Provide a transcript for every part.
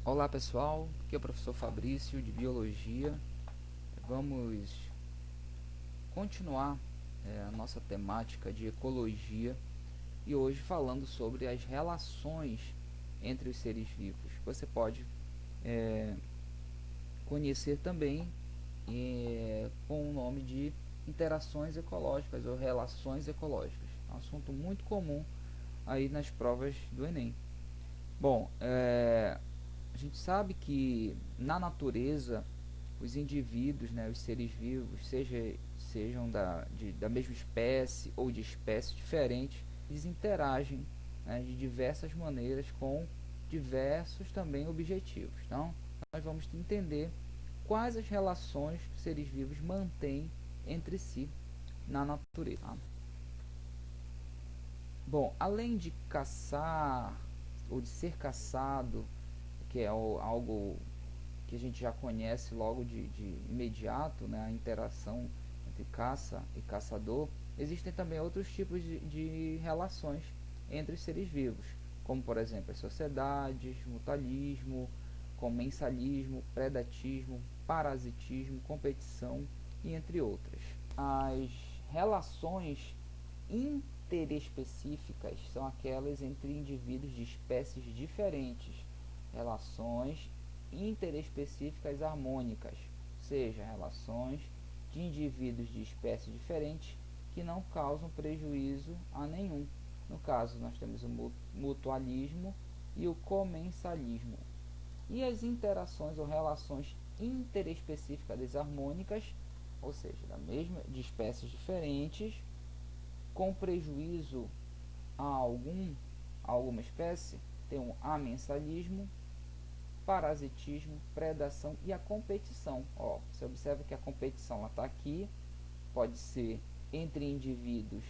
Olá pessoal, aqui é o professor Fabrício de Biologia. Vamos continuar a nossa temática de ecologia e hoje falando sobre as relações entre os seres vivos. Você pode conhecer também com o nome de interações ecológicas ou relações ecológicas. É um assunto muito comum aí nas provas do Enem. Bom, a gente sabe que na natureza os indivíduos, né, os seres vivos, sejam da mesma espécie ou de espécies diferentes, eles interagem, né, de diversas maneiras com diversos também objetivos. Então, nós vamos entender quais as relações que os seres vivos mantêm entre si na natureza. Tá? Bom, além de caçar ou de ser caçado, que é algo que a gente já conhece logo de imediato, né, a interação entre caça e caçador, existem também outros tipos de relações entre os seres vivos, como por exemplo as sociedades, mutualismo, comensalismo, predatismo, parasitismo, competição e entre outras. As relações interespecíficas são aquelas entre indivíduos de espécies diferentes, relações interespecíficas harmônicas, ou seja, relações de indivíduos de espécies diferentes que não causam prejuízo a nenhum. No caso, nós temos o mutualismo e o comensalismo. E as interações ou relações interespecíficas desarmônicas, ou seja, de espécies diferentes, com prejuízo a alguma espécie, tem o amensalismo, parasitismo, predação e a competição. Você observa que a competição está aqui, pode ser entre indivíduos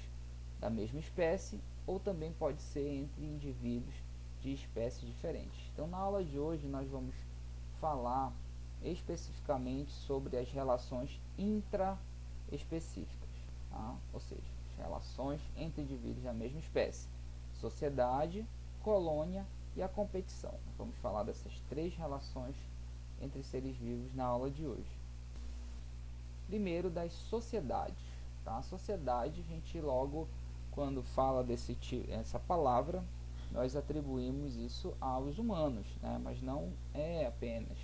da mesma espécie ou também pode ser entre indivíduos de espécies diferentes. Então, na aula de hoje, nós vamos falar especificamente sobre as relações intraespecíficas, tá? Ou seja, as relações entre indivíduos da mesma espécie, sociedade, colônia e a competição. Vamos falar dessas três relações entre seres vivos na aula de hoje. Primeiro, das sociedades. Tá? A sociedade, a gente logo, quando fala essa palavra, nós atribuímos isso aos humanos, né? Mas não é apenas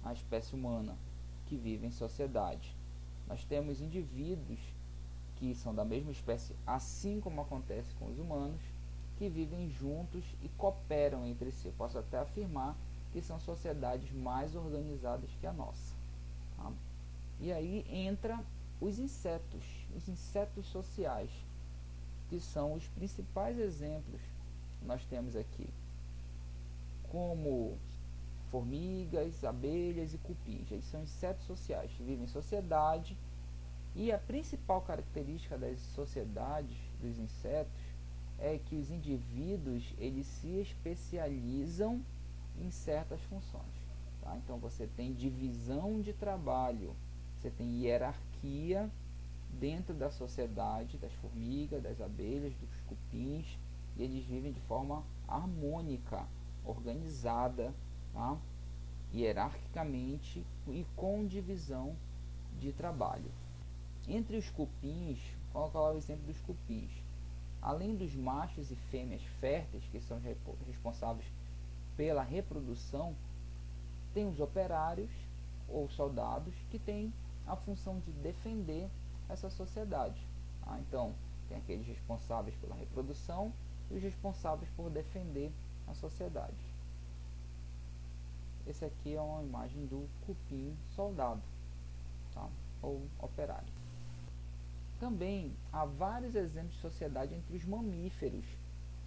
a espécie humana que vive em sociedade. Nós temos indivíduos que são da mesma espécie, assim como acontece com os humanos, que vivem juntos e cooperam entre si. Eu posso até afirmar que são sociedades mais organizadas que a nossa. Tá? E aí entra os insetos sociais, que são os principais exemplos que nós temos aqui, como formigas, abelhas e cupins. Eles são insetos sociais, que vivem em sociedade, e a principal característica das sociedades dos insetos é que os indivíduos eles se especializam em certas funções. Tá? Então você tem divisão de trabalho, você tem hierarquia dentro da sociedade, das formigas, das abelhas, dos cupins, e eles vivem de forma harmônica, organizada, tá? Hierarquicamente e com divisão de trabalho. Entre os cupins, vou colocar o exemplo dos cupins. Além dos machos e fêmeas férteis, que são responsáveis pela reprodução, tem os operários ou soldados que têm a função de defender essa sociedade. Então, tem aqueles responsáveis pela reprodução e os responsáveis por defender a sociedade. Esse aqui é uma imagem do cupim soldado, tá? Ou operário. Também há vários exemplos de sociedade entre os mamíferos,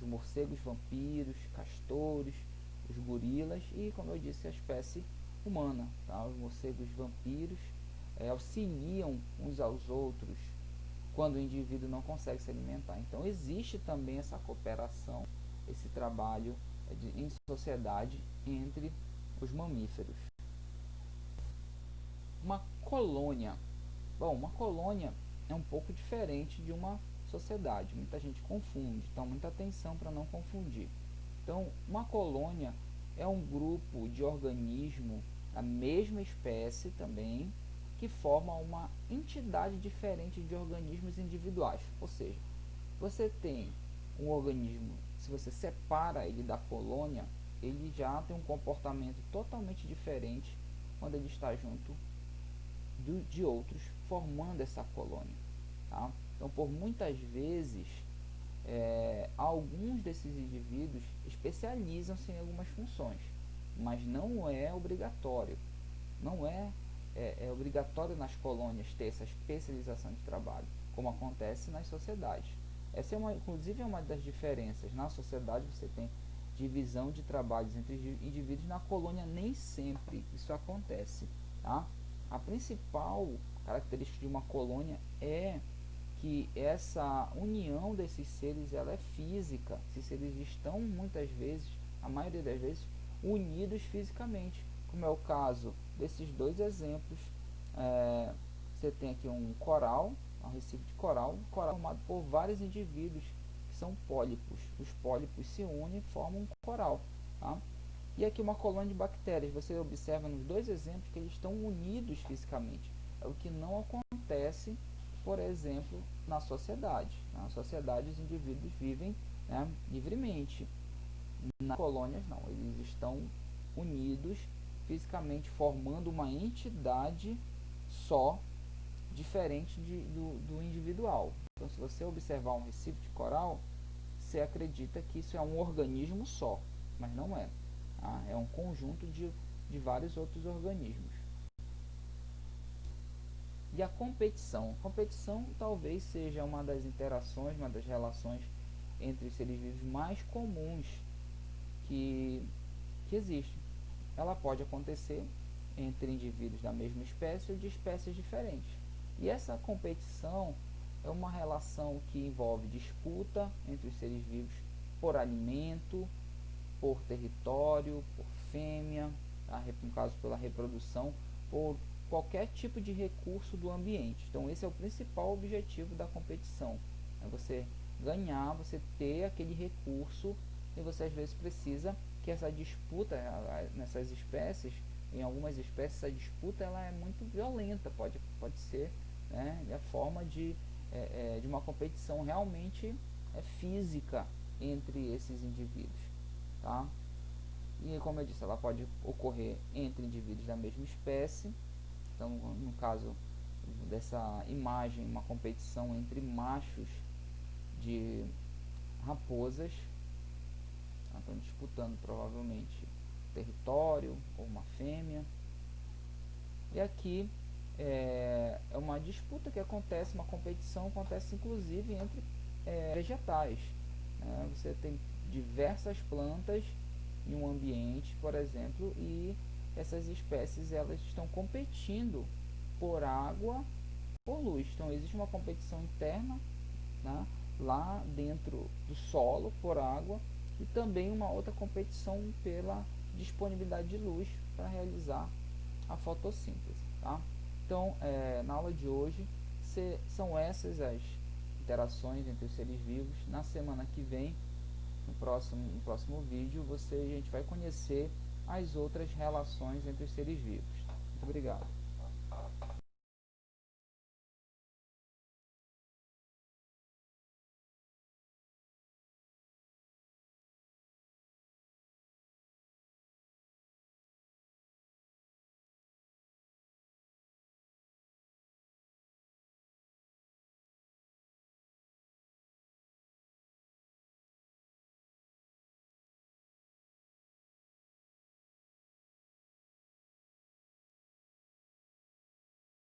os morcegos vampiros, castores, os gorilas e, como eu disse, a espécie humana. Tá? Os morcegos vampiros auxiliam uns aos outros quando o indivíduo não consegue se alimentar. Então existe também essa cooperação, esse trabalho em sociedade entre os mamíferos. Uma colônia. Bom, uma colônia é um pouco diferente de uma sociedade. Muita gente confunde, então muita atenção para não confundir. Então, uma colônia é um grupo de organismo da mesma espécie também, que forma uma entidade diferente de organismos individuais. Ou seja, você tem um organismo, se você separa ele da colônia, ele já tem um comportamento totalmente diferente quando ele está junto de outros, formando essa colônia. Tá? Então, por muitas vezes, alguns desses indivíduos especializam-se em algumas funções, mas não é obrigatório. Não é obrigatório nas colônias ter essa especialização de trabalho, como acontece nas sociedades. Essa inclusive é uma das diferenças. Na sociedade você tem divisão de trabalhos entre indivíduos, na colônia nem sempre isso acontece. Tá? A principal característica de uma colônia é que essa união desses seres ela é física. Esses seres estão muitas vezes, a maioria das vezes, unidos fisicamente, como é o caso desses dois exemplos. Você tem aqui um coral, um recife de coral formado por vários indivíduos que são pólipos. Os pólipos se unem e formam um coral. Tá? E aqui uma colônia de bactérias. Você observa nos dois exemplos que eles estão unidos fisicamente. É o que não acontece, por exemplo, na sociedade. Na sociedade os indivíduos vivem, né, livremente. Nas colônias não, eles estão unidos fisicamente, formando uma entidade só, diferente do individual. Então, se você observar um recife de coral, você acredita que isso é um organismo só, mas não é. Tá? É um conjunto de vários outros organismos. E a competição? Competição talvez seja uma das interações, uma das relações entre os seres vivos mais comuns que existe. Ela pode acontecer entre indivíduos da mesma espécie ou de espécies diferentes. E essa competição é uma relação que envolve disputa entre os seres vivos por alimento, por território, por fêmea, tá? No caso pela reprodução, por qualquer tipo de recurso do ambiente. Então esse é o principal objetivo da competição. É você ganhar, você ter aquele recurso, e você às vezes precisa que essa disputa nessas espécies, em algumas espécies essa disputa ela é muito violenta, pode ser, né, a forma de uma competição realmente física entre esses indivíduos. Tá? E como eu disse, ela pode ocorrer entre indivíduos da mesma espécie. Então, no caso dessa imagem, uma competição entre machos de raposas, estão disputando provavelmente território ou uma fêmea. E aqui é uma disputa que acontece, uma competição acontece inclusive entre vegetais. Você tem diversas plantas em um ambiente, por exemplo, e essas espécies elas estão competindo por água, por luz. Então existe uma competição interna, né, lá dentro do solo por água, e também uma outra competição pela disponibilidade de luz para realizar a fotossíntese. Tá? Então, na aula de hoje, são essas as interações entre os seres vivos. Na semana que vem, no próximo vídeo, a gente vai conhecer as outras relações entre os seres vivos. Muito obrigado.